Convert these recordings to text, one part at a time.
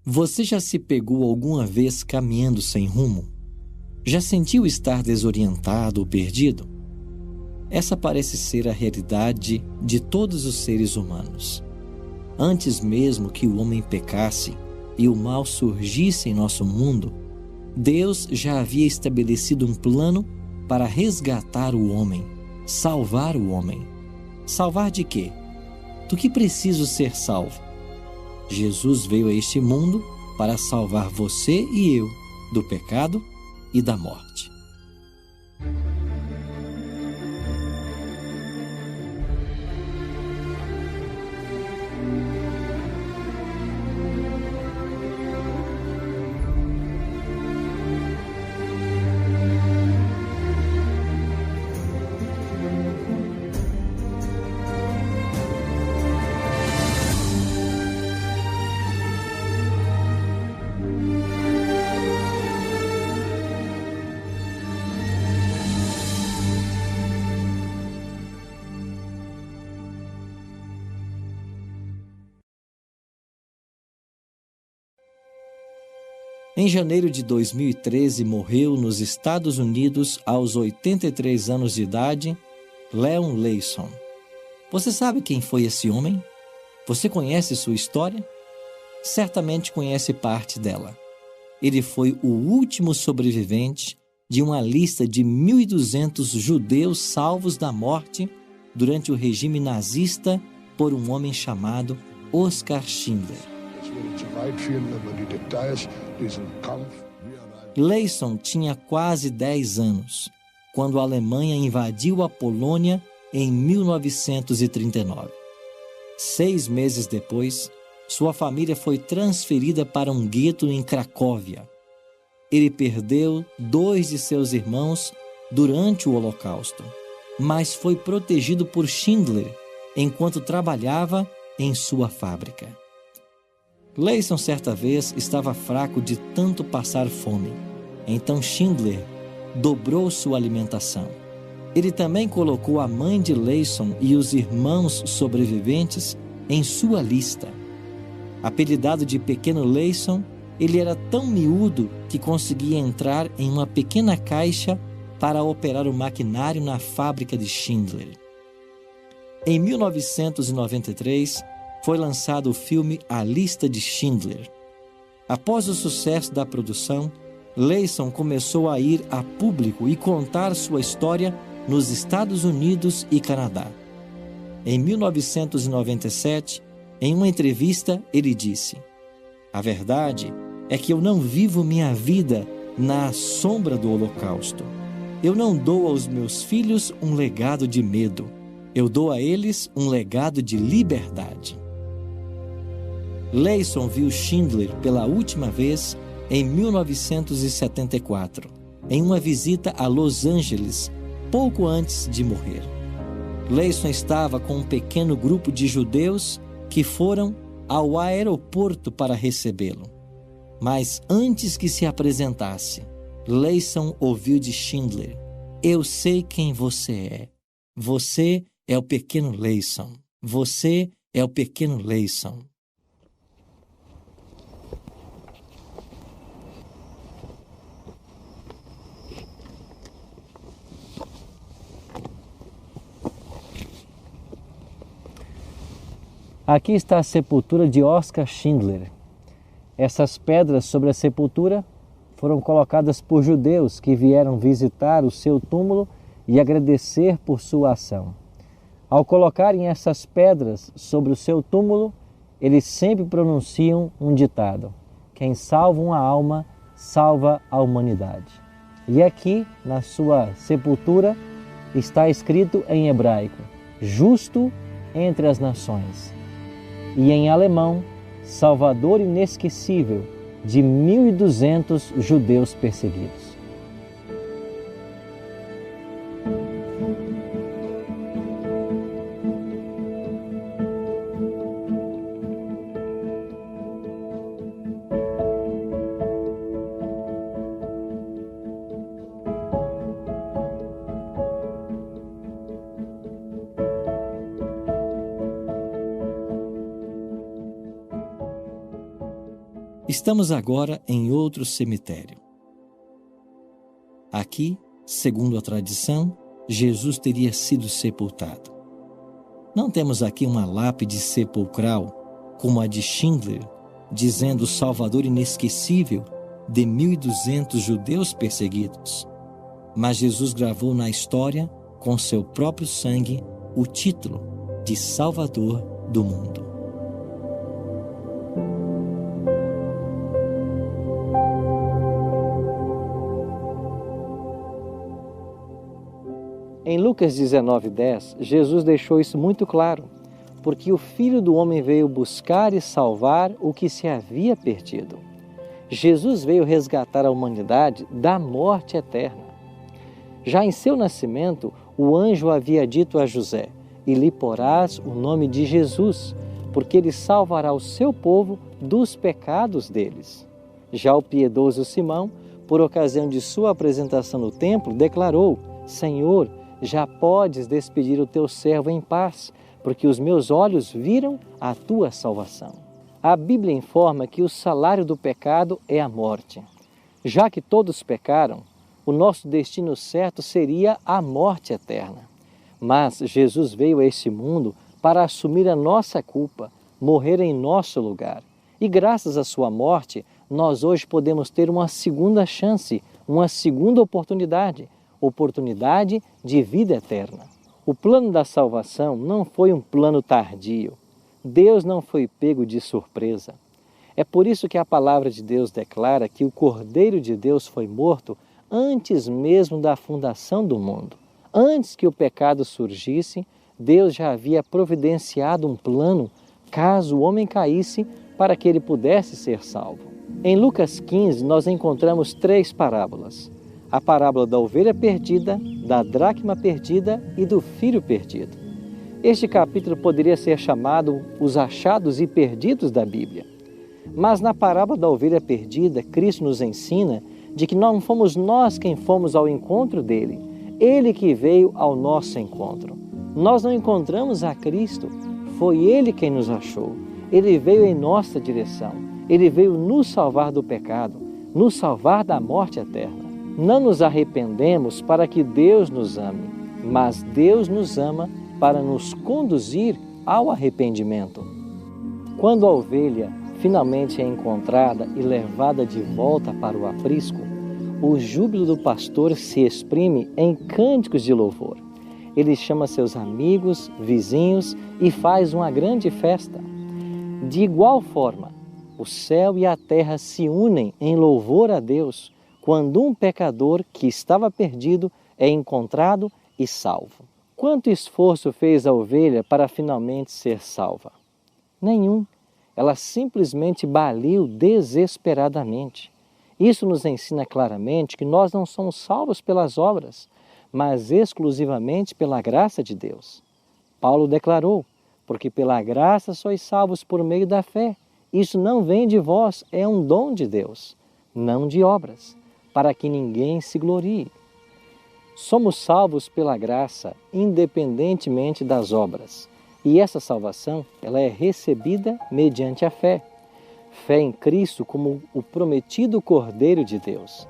Você já se pegou alguma vez caminhando sem rumo? Já sentiu estar desorientado ou perdido? Essa parece ser a realidade de todos os seres humanos. Antes mesmo que o homem pecasse e o mal surgisse em nosso mundo, Deus já havia estabelecido um plano para resgatar o homem, salvar o homem. Salvar de quê? Do que preciso ser salvo? Jesus veio a este mundo para salvar você e eu do pecado e da morte. Em janeiro de 2013, morreu nos Estados Unidos, aos 83 anos de idade, Leon Leyson. Você sabe quem foi esse homem? Você conhece sua história? Certamente conhece parte dela. Ele foi o último sobrevivente de uma lista de 1.200 judeus salvos da morte durante o regime nazista por um homem chamado Oskar Schindler. Leyson tinha quase 10 anos, quando a Alemanha invadiu a Polônia em 1939. 6 meses depois, sua família foi transferida para um gueto em Cracóvia. Ele perdeu 2 de seus irmãos durante o Holocausto, mas foi protegido por Schindler enquanto trabalhava em sua fábrica. Leyson, certa vez, estava fraco de tanto passar fome. Então Schindler dobrou sua alimentação. Ele também colocou a mãe de Leyson e os irmãos sobreviventes em sua lista. Apelidado de Pequeno Leyson, ele era tão miúdo que conseguia entrar em uma pequena caixa para operar o maquinário na fábrica de Schindler. Em 1993, foi lançado o filme A Lista de Schindler. Após o sucesso da produção, Leyson começou a ir a público e contar sua história nos Estados Unidos e Canadá. Em 1997, em uma entrevista, ele disse: "A verdade é que eu não vivo minha vida na sombra do Holocausto. Eu não dou aos meus filhos um legado de medo. Eu dou a eles um legado de liberdade." Leyson viu Schindler pela última vez em 1974, em uma visita a Los Angeles, pouco antes de morrer. Leyson estava com um pequeno grupo de judeus que foram ao aeroporto para recebê-lo. Mas antes que se apresentasse, Leyson ouviu de Schindler: "Eu sei quem você é. Você é o pequeno Leyson. Você é o pequeno Leyson." Aqui está a sepultura de Oskar Schindler. Essas pedras sobre a sepultura foram colocadas por judeus que vieram visitar o seu túmulo e agradecer por sua ação. Ao colocarem essas pedras sobre o seu túmulo, eles sempre pronunciam um ditado: "Quem salva uma alma, salva a humanidade." E aqui, na sua sepultura, está escrito em hebraico: "Justo entre as nações." E em alemão, "Salvador inesquecível de 1.200 judeus perseguidos." Estamos agora em outro cemitério. Aqui, segundo a tradição, Jesus teria sido sepultado. Não temos aqui uma lápide sepulcral, como a de Schindler, dizendo o Salvador inesquecível de 1.200 judeus perseguidos. Mas Jesus gravou na história, com seu próprio sangue, o título de Salvador do mundo. Em Lucas 19:10, Jesus deixou isso muito claro, porque o Filho do Homem veio buscar e salvar o que se havia perdido. Jesus veio resgatar a humanidade da morte eterna. Já em seu nascimento, o anjo havia dito a José: "E lhe porás o nome de Jesus, porque ele salvará o seu povo dos pecados deles." Já o piedoso Simão, por ocasião de sua apresentação no templo, declarou: "Senhor, já podes despedir o teu servo em paz, porque os meus olhos viram a tua salvação." A Bíblia informa que o salário do pecado é a morte. Já que todos pecaram, o nosso destino certo seria a morte eterna. Mas Jesus veio a este mundo para assumir a nossa culpa, morrer em nosso lugar. E graças à sua morte, nós hoje podemos ter uma segunda chance, uma segunda oportunidade de vida eterna. O plano da salvação não foi um plano tardio. Deus não foi pego de surpresa. É por isso que a palavra de Deus declara que o Cordeiro de Deus foi morto antes mesmo da fundação do mundo. Antes que o pecado surgisse, Deus já havia providenciado um plano, caso o homem caísse, para que ele pudesse ser salvo. Em Lucas 15, nós encontramos 3 parábolas. A parábola da ovelha perdida, da dracma perdida e do filho perdido. Este capítulo poderia ser chamado os achados e perdidos da Bíblia. Mas na parábola da ovelha perdida, Cristo nos ensina de que não fomos nós quem fomos ao encontro dele, ele que veio ao nosso encontro. Nós não encontramos a Cristo, foi ele quem nos achou. Ele veio em nossa direção, ele veio nos salvar do pecado, nos salvar da morte eterna. Não nos arrependemos para que Deus nos ame, mas Deus nos ama para nos conduzir ao arrependimento. Quando a ovelha finalmente é encontrada e levada de volta para o aprisco, o júbilo do pastor se exprime em cânticos de louvor. Ele chama seus amigos, vizinhos e faz uma grande festa. De igual forma, o céu e a terra se unem em louvor a Deus quando um pecador que estava perdido é encontrado e salvo. Quanto esforço fez a ovelha para finalmente ser salva? Nenhum. Ela simplesmente baliu desesperadamente. Isso nos ensina claramente que nós não somos salvos pelas obras, mas exclusivamente pela graça de Deus. Paulo declarou: "Porque pela graça sois salvos por meio da fé. Isso não vem de vós, é um dom de Deus, não de obras, para que ninguém se glorie." Somos salvos pela graça, independentemente das obras. E essa salvação, ela é recebida mediante a fé. Fé em Cristo como o prometido Cordeiro de Deus.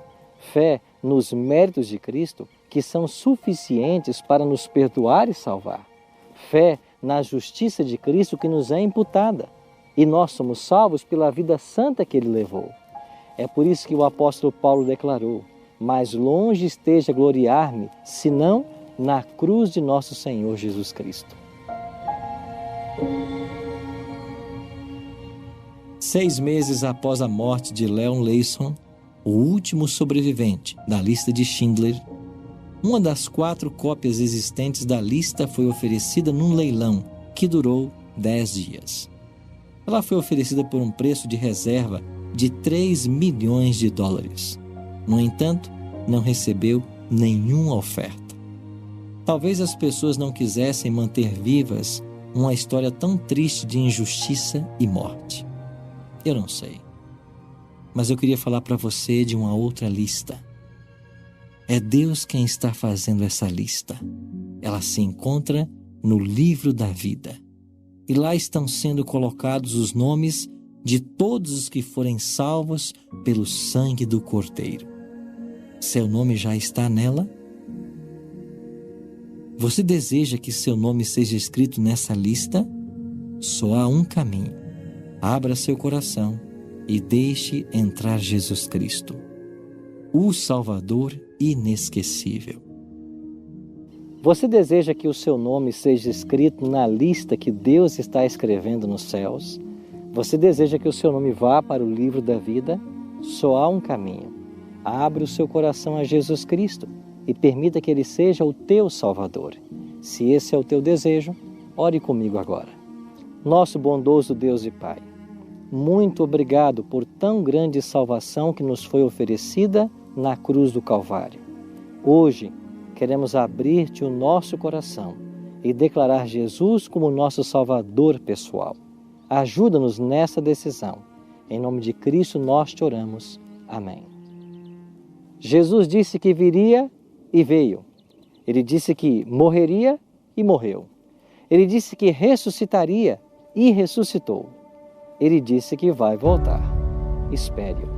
Fé nos méritos de Cristo, que são suficientes para nos perdoar e salvar. Fé na justiça de Cristo que nos é imputada. E nós somos salvos pela vida santa que Ele levou. É por isso que o apóstolo Paulo declarou: "Mais longe esteja gloriar-me, senão na cruz de nosso Senhor Jesus Cristo." 6 meses após a morte de Leon Leyson, o último sobrevivente da lista de Schindler, uma das 4 cópias existentes da lista foi oferecida num leilão que durou 10 dias. Ela foi oferecida por um preço de reserva de $3 milhões. No entanto, não recebeu nenhuma oferta. Talvez as pessoas não quisessem manter vivas uma história tão triste de injustiça e morte. Eu não sei. Mas eu queria falar para você de uma outra lista. É Deus quem está fazendo essa lista. Ela se encontra no livro da vida. E lá estão sendo colocados os nomes de todos os que forem salvos pelo sangue do Cordeiro. Seu nome já está nela? Você deseja que seu nome seja escrito nessa lista? Só há um caminho. Abra seu coração e deixe entrar Jesus Cristo, o Salvador inesquecível. Você deseja que o seu nome seja escrito na lista que Deus está escrevendo nos céus? Você deseja que o seu nome vá para o livro da vida? Só há um caminho. Abra o seu coração a Jesus Cristo e permita que Ele seja o teu Salvador. Se esse é o teu desejo, ore comigo agora. Nosso bondoso Deus e Pai, muito obrigado por tão grande salvação que nos foi oferecida na cruz do Calvário. Hoje, queremos abrir-te o nosso coração e declarar Jesus como nosso Salvador pessoal. Ajuda-nos nessa decisão. Em nome de Cristo nós te oramos. Amém. Jesus disse que viria e veio. Ele disse que morreria e morreu. Ele disse que ressuscitaria e ressuscitou. Ele disse que vai voltar. Espere-o.